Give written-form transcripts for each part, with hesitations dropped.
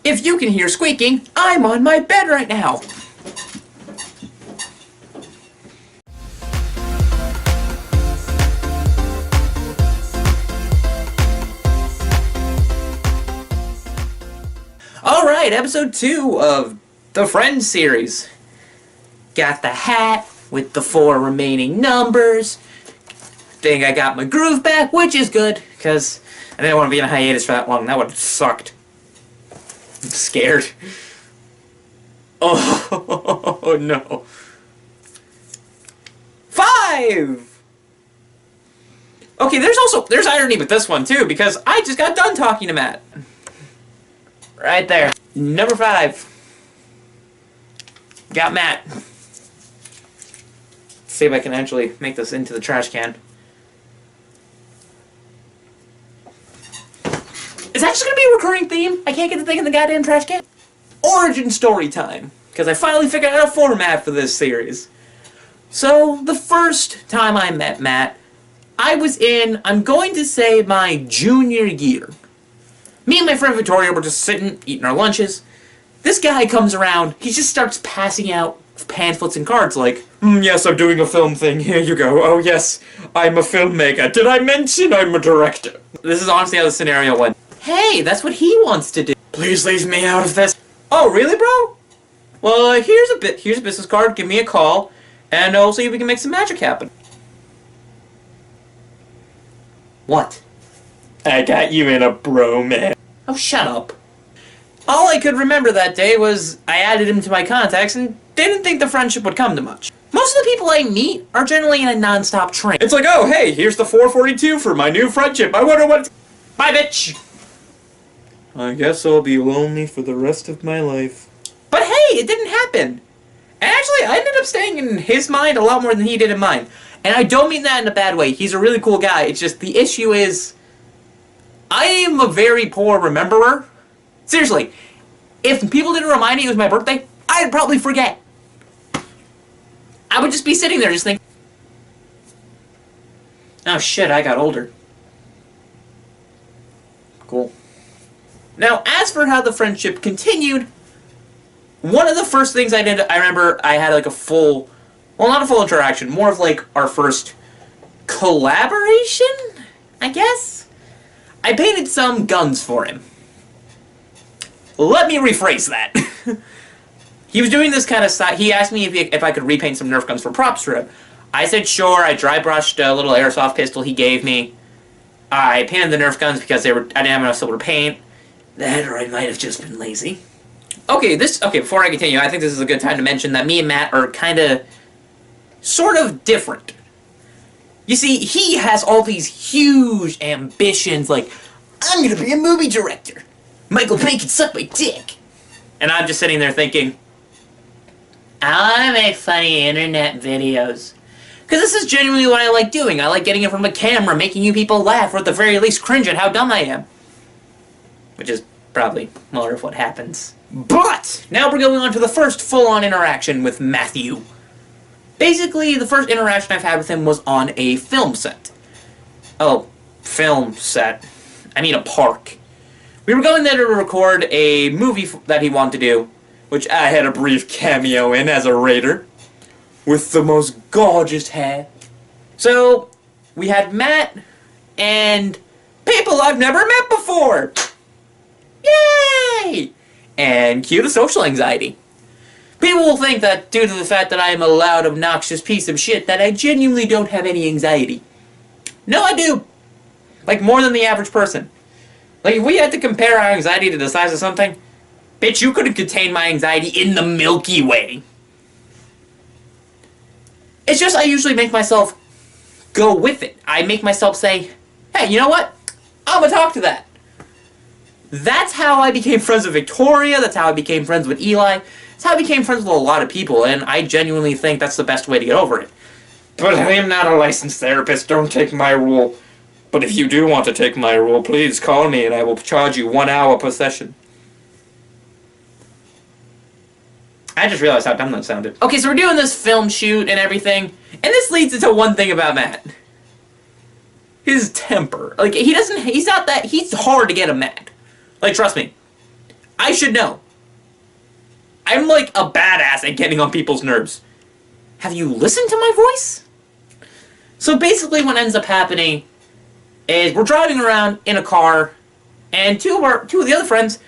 If you can hear squeaking, I'm on my bed right now. Alright, episode 2 of the Friends series. Got the hat with the 4 remaining numbers. Think I got my groove back, which is good, because I didn't want to be in a hiatus for that long. That would have sucked. I'm scared. Oh, no. 5! Okay, there's irony with this one, too, because I just got done talking to Matt. Right there. Number 5. Got Matt. Let's see if I can actually make this into the trash can. It's actually going to be a recurring theme. I can't get the thing in the goddamn trash can. Origin story time. Because I finally figured out a format for this series. So, the first time I met Matt, I was in, I'm going to say, my junior year. Me and my friend Victoria were just sitting, eating our lunches. This guy comes around, he just starts passing out pamphlets and cards like, yes, I'm doing a film thing, here you go. Oh yes, I'm a filmmaker. Did I mention I'm a director? This is honestly how the scenario went. Hey, that's what he wants to do. Please leave me out of this. Oh, really, bro? Well, here's a business card, give me a call, and we'll see if we can make some magic happen. What? I got you in a bromance. Oh, shut up. All I could remember that day was I added him to my contacts and didn't think the friendship would come to much. Most of the people I meet are generally in a non-stop train. It's like, oh, hey, here's the 442 for my new friendship. I wonder what it's... Bye, bitch! I guess I'll be lonely for the rest of my life. But hey, it didn't happen. And actually, I ended up staying in his mind a lot more than he did in mine. And I don't mean that in a bad way. He's a really cool guy. It's just the issue is... I am a very poor rememberer. Seriously, if people didn't remind me it was my birthday, I'd probably forget. I would just be sitting there just thinking, oh shit, I got older. Cool. Now, as for how the friendship continued, one of the first things I did, I remember I had like a full, well, not a full interaction, more of like our first collaboration, I guess? I painted some guns for him. Let me rephrase that. He was doing this kind of stuff. He asked me if I could repaint some Nerf guns for props for him. I said sure. I dry brushed a little airsoft pistol he gave me. I painted the Nerf guns because I didn't have enough silver to paint. That, or I might have just been lazy. Okay, before I continue, I think this is a good time to mention that me and Matt are kind of, sort of different. You see, he has all these huge ambitions, like, I'm gonna be a movie director. Michael Bay can suck my dick. And I'm just sitting there thinking, I want to make funny internet videos. Because this is genuinely what I like doing. I like getting in front of a camera, making you people laugh, or at the very least cringe at how dumb I am. Which is probably more of what happens. But, now we're going on to the first full-on interaction with Matthew. Basically, the first interaction I've had with him was on a film set. Oh, film set. I mean a park. We were going there to record a movie that he wanted to do, which I had a brief cameo in as a raider, with the most gorgeous hair. So, we had Matt and people I've never met before! Yay! And cue the social anxiety. People will think that due to the fact that I am a loud, obnoxious piece of shit that I genuinely don't have any anxiety. No, I do. Like, more than the average person. Like, if we had to compare our anxiety to the size of something, bitch, you couldn't contain my anxiety in the Milky Way. It's just I usually make myself go with it. I make myself say, hey, you know what? I'm gonna talk to that. That's how I became friends with Victoria, that's how I became friends with Eli, that's how I became friends with a lot of people, and I genuinely think that's the best way to get over it. But I am not a licensed therapist, don't take my rule. But if you do want to take my rule, please call me and I will charge you 1 hour per session. I just realized how dumb that sounded. Okay, so we're doing this film shoot and everything, and this leads into one thing about Matt. His temper. Like, he's hard to get him mad. Like, trust me. I should know. I'm like a badass at getting on people's nerves. Have you listened to my voice? So basically what ends up happening is we're driving around in a car, and two of the other friends,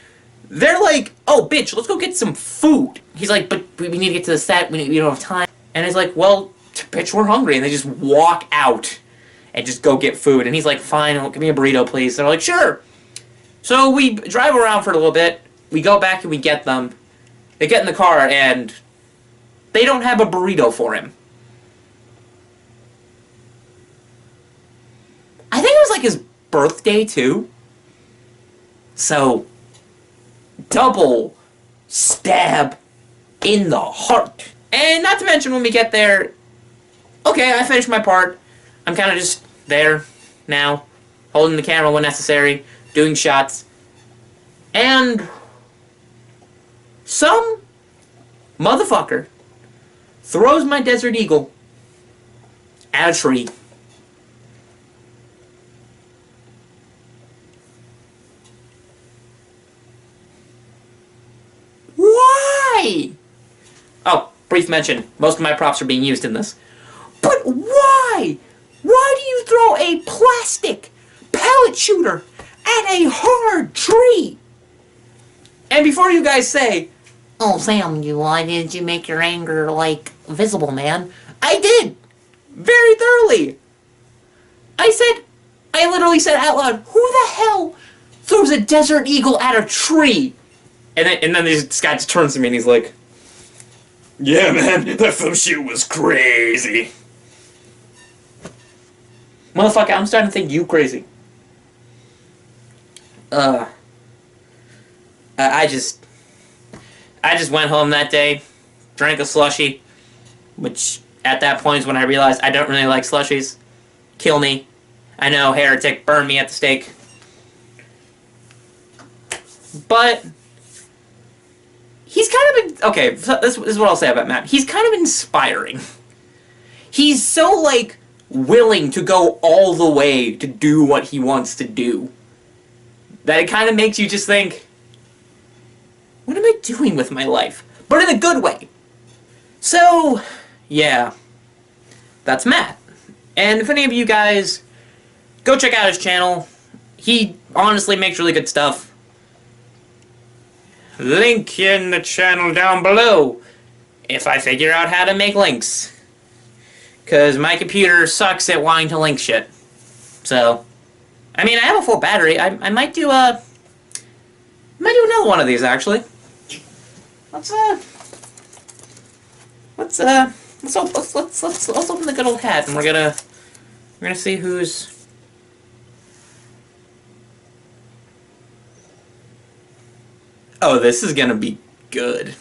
they're like, oh, bitch, let's go get some food. He's like, but we need to get to the set, we don't have time. And he's like, well, bitch, we're hungry. And they just walk out and just go get food. And he's like, fine, give me a burrito, please. They're like, sure. So we drive around for a little bit. We go back and we get them. They get in the car, and they don't have a burrito for him. I think it was like his birthday, too. So, double stab in the heart. And not to mention when we get there, okay, I finished my part. I'm kind of just there now, holding the camera when necessary, doing shots. And some motherfucker throws my Desert Eagle at a tree. Why? Oh, brief mention. Most of my props are being used in this. But why? Why do you throw a plastic pellet shooter at a hard tree? And before you guys say, oh, Sam, why didn't you make your anger, like, visible, man? I did! Very thoroughly! I literally said out loud, who the hell throws a Desert Eagle at a tree? And then this guy just turns to me and he's like, yeah, man, that film shoot was crazy. Motherfucker, I'm starting to think you crazy. I just went home that day, drank a slushie, which at that point is when I realized I don't really like slushies. Kill me. I know, heretic, burn me at the stake. But he's kind of, okay, so this is what I'll say about Matt. He's kind of inspiring. He's so, like, willing to go all the way to do what he wants to do, that it kind of makes you just think, what am I doing with my life? But in a good way. So, yeah. That's Matt. And if any of you guys go check out his channel, he honestly makes really good stuff. Link in the channel down below if I figure out how to make links. Because my computer sucks at wanting to link shit. So, I mean, I have a full battery. I might do another one of these, actually. Let's open the good old hat, and we're gonna see who's. Oh, this is gonna be good.